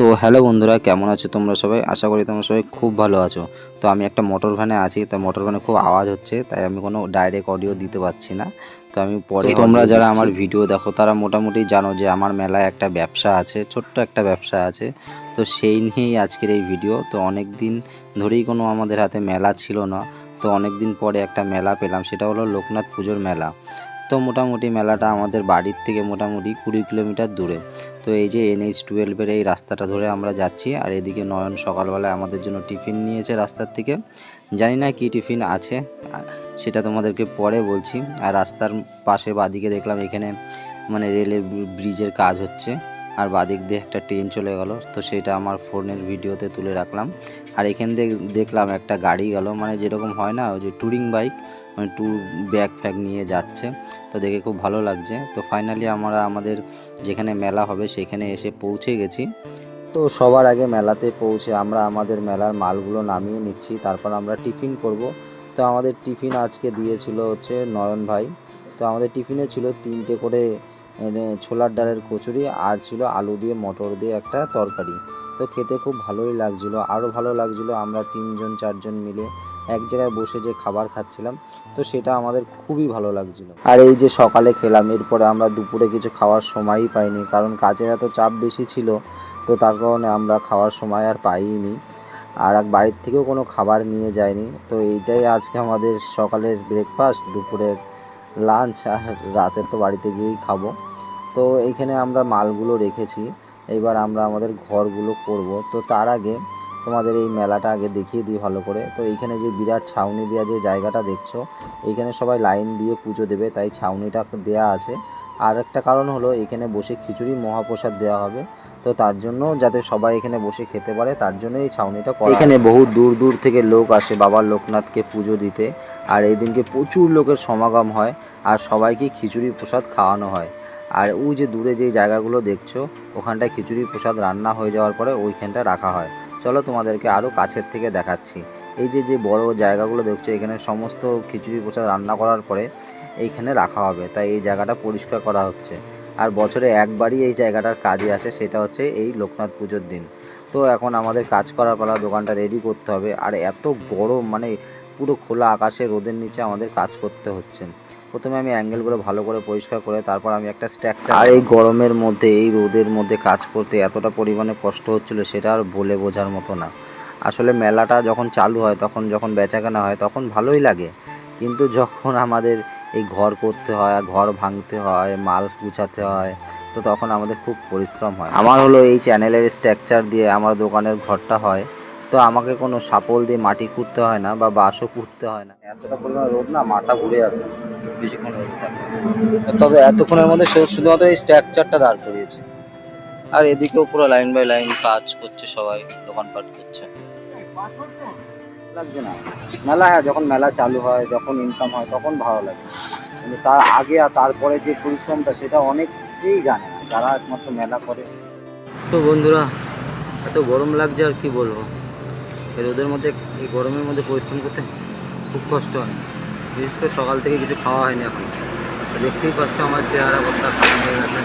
তো হ্যালো বন্ধুরা, কেমন আছো তোমরা সবাই? আশা করি তোমরা সবাই খুব ভালো আছো। তো আমি একটা মোটর ভ্যানে আছি, তাই মোটর ভ্যানে খুব আওয়াজ হচ্ছে, তাই আমি কোনো ডাইরেক্ট অডিও দিতে পারছি না। তো আমি পরে তোমরা যারা আমার ভিডিও দেখো তারা মোটামুটি জানো যে আমার মেলায় একটা ব্যবসা আছে, ছোট্ট একটা ব্যবসা আছে। তো সেই নিয়েই আজকের এই ভিডিও। তো অনেক দিন ধরেই কোনো আমাদের হাতে মেলা ছিল না। তো অনেক দিন পরে একটা মেলা পেলাম, সেটা হলো লোকনাথ পুজোর মেলা। তো মোটামুটি মেলাটা আমাদের বাড়ির থেকে মোটামুটি 20 কিলোমিটার দূরে। তো এই যে NH-12 এই রাস্তাটা ধরে আমরা যাচ্ছি, আর এদিকে নয়ন সকালবেলায় আমাদের জন্য টিফিন নিয়েছে রাস্তার থেকে। জানি না কি টিফিন আছে, সেটা তোমাদেরকে পরে বলছি। আর রাস্তার পাশে বাদিকে দেখলাম এখানে মানে রেলের ব্রিজের কাজ হচ্ছে, আর বাদিক দিয়ে একটা ট্রেন চলে গেল। তো সেটা আমার ফোনের ভিডিওতে তুলে রাখলাম। আর এখান থেকে দেখলাম একটা গাড়ি গেল, মানে যেরকম হয় না ওই যে ট্যুরিং বাইক, মানে ট্যুর ব্যাগ ফ্যাগ নিয়ে যাচ্ছে। তো দেখে খুব ভালো লাগছে। তো ফাইনালি আমরা আমাদের যেখানে মেলা হবে সেখানে এসে পৌঁছে গেছি। তো সবার আগে মেলাতে পৌঁছে আমরা আমাদের মেলার মালগুলো নামিয়ে নিচ্ছি, তারপর আমরা টিফিন করব। তো আমাদের টিফিন আজকে দিয়েছিল হচ্ছে নয়ন ভাই। তো আমাদের টিফিনে ছিল 3টে করে ছোলার ডালের কচুরি, আর ছিল আলু দিয়ে মটর দিয়ে একটা তরকারি। তো খেতে খুব ভালোই লাগছিল। আরও ভালো লাগছিল আমরা 3-4জন মিলে এক জায়গায় বসে যে খাবার খাচ্ছিলাম, তো সেটা আমাদের খুবই ভালো লাগছিল। আর এই যে সকালে খেলাম, এরপরে আমরা দুপুরে কিছু খাওয়ার সময়ই পাইনি, কারণ কাজের এত চাপ বেশি ছিল। তো তার কারণে আমরা খাওয়ার সময় আর পাইনি, আর বাড়ির থেকেও কোনো খাবার নিয়ে যায়নি। তো এইটাই আজকে আমাদের সকালের ব্রেকফাস্ট, দুপুরের লাঞ্চ, আর রাতের তো বাড়িতে গিয়েই খাবো। তো এইখানে আমরা মালগুলো রেখেছি, এবার আমরা আমাদের ঘরগুলো করব। তো তার আগে তোমাদের এই মেলাটা আগে দেখিয়ে দিই ভালো করে। তো এইখানে যে বিরাট ছাউনি দেওয়া যে জায়গাটা দেখছো, এইখানে সবাই লাইন দিয়ে পুজো দেবে, তাই ছাউনিটা দেয়া আছে। আর একটা কারণ হলো এখানে বসে খিচুড়ি মহাপ্রসাদ দেওয়া হবে। তো তার জন্য যাতে সবাই এখানে বসে খেতে পারে, তার জন্য এই ছাউনিটা করা। এখানে বহু দূর দূর থেকে লোক আসে বাবা লোকনাথকে পুজো দিতে, আর এই দিনকে প্রচুর লোকের সমাগম হয়, আর সবাইকে খিচুড়ি প্রসাদ খাওয়ানো হয়। আর ওই যে দূরে যে জায়গাগুলো দেখছো, ওখানটায় খিচুড়ি প্রসাদ রান্না হয়ে যাওয়ার পরে ওইখানটা রাখা হয়। চলো তোমাদেরকে আরও কাছের থেকে দেখাচ্ছি। এই যে যে বড় জায়গাগুলো দেখছো, এখানে সমস্ত খিচুড়ি প্রসাদ রান্না করার পরে এইখানে রাখা হবে, তাই এই জায়গাটা পরিষ্কার করা হচ্ছে। আর বছরে একবারই এই জায়গাটার কাজে আসে, সেটা হচ্ছে এই লোকনাথ পুজোর দিন। তো এখন আমাদের কাজ করার পালা, দোকানটা রেডি করতে হবে। আর এত গরম, মানে পুরো খোলা আকাশে রোদের নিচে আমাদের কাজ করতে হচ্ছে। প্রথমে আমি অ্যাঙ্গেলগুলো ভালো করে পরিষ্কার করে তারপর আমি একটা স্ট্রাকচার। আর এই গরমের মধ্যে এই রোদের মধ্যে কাজ করতে এতটা পরিমাণে কষ্ট হচ্ছিল, সেটা আর বলে বোঝার মতো না। আসলে মেলাটা যখন চালু হয়, তখন যখন বেচাকেনা হয় তখন ভালোই লাগে, কিন্তু যখন আমাদের এই ঘর করতে হয়, ঘর ভাঙতে হয়, মাল গুছাতে হয়, তো তখন আমাদের খুব পরিশ্রম হয়। আমার হলো এই চ্যানেলের স্ট্রাকচার দিয়ে আমার দোকানের ঘরটা হয়। তো আমাকে কোনো সাপল দিয়ে মাটি খুঁড়তে হয় না বা বাঁশও খুঁড়তে হয় না। এতটা পরিমাণ রোদ না, মাথা ঘুরে যাবে বেশিক্ষণ রোদ থাকে। তবে এতক্ষণের মধ্যে শুধুমাত্র এই স্ট্রাকচারটা দাঁড় করিয়েছে। আর এদিকেও পুরো লাইন বাই লাইন কাজ করছে, সবাই দোকানপাট করছে। লাগছে না মেলা, হ্যাঁ যখন মেলা চালু হয়, যখন ইনকাম হয় তখন ভালো লাগে, কিন্তু তার আগে আর তারপরে যে পরিশ্রমটা, সেটা অনেকেই জানে না যারা একমাত্র মেলা করে। তো বন্ধুরা, এত গরম লাগছে আর কি বলবো। এই রোদের মধ্যে, এই গরমের মধ্যে পরিশ্রম করতে খুব কষ্ট হয়। বিশেষ করে সকাল থেকে কিছু খাওয়া হয়নি এখন। দেখতেই পাচ্ছ আমার চেহারা কতটা খারাপ হয়ে গেছে।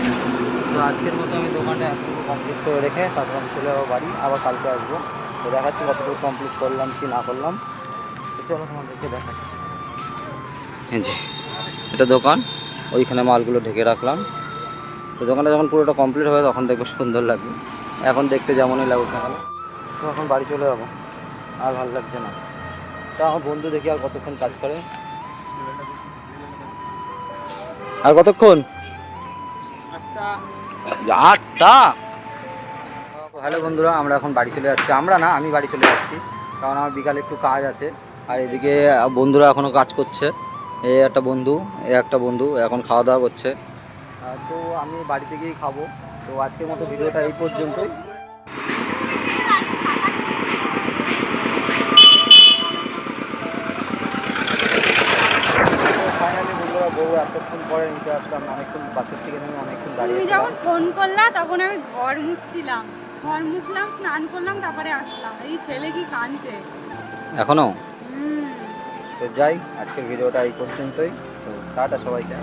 তো আজকের মতো আমি দোকানটা কমপ্লিট করে রেখে তারপর আমি চলে যাবো বাড়ি, আবার কালকে আসবো। তো দেখাচ্ছি কতটুকু কমপ্লিট করলাম কি না করলাম। তো চলো তোমাদেরকে দেখাচ্ছি। এই যে এটা দোকান, ওইখানে মালগুলো ঢেকে রাখলাম। তো দোকানটা যখন পুরোটা কমপ্লিট হবে তখন দেখবো সুন্দর লাগবে। এখন দেখতে যেমনই লাগুক না কেন, তো এখন বাড়ি চলে যাবো, আর ভালো লাগছে না। তা আমার বন্ধু দেখি আর কতক্ষণ কাজ করে, আর কতক্ষণ? 8টা। হ্যালো বন্ধুরা, আমরা এখন বাড়ি চলে যাচ্ছি। আমরা না, আমি বাড়ি চলে যাচ্ছি, কারণ আমার বিকালে একটু কাজ আছে। আর এদিকে বন্ধুরা এখনও কাজ করছে। এ একটা বন্ধু এখন খাওয়া দাওয়া করছে। তো আমি বাড়িতে গিয়েই খাবো। তো আজকের মতো ভিডিওটা এই পর্যন্তই। ফাইনালি বন্ধুরা, বউ এতক্ষণ পরে নিতে আসলাম, অনেকক্ষণ বাসের থেকে নেমে অনেকক্ষণ দাঁড়িয়ে। তুমি যখন ফোন করলা তখন আমি ঘর মুছছিলাম, ঘর মুছলাম, স্নান করলাম, তারপরে আসলাম। এই ছেলে কি কাঁদছে এখনো। তো যাই, আজকের ভিডিওটা এই পর্যন্তই। তো টাটা সবাইকে।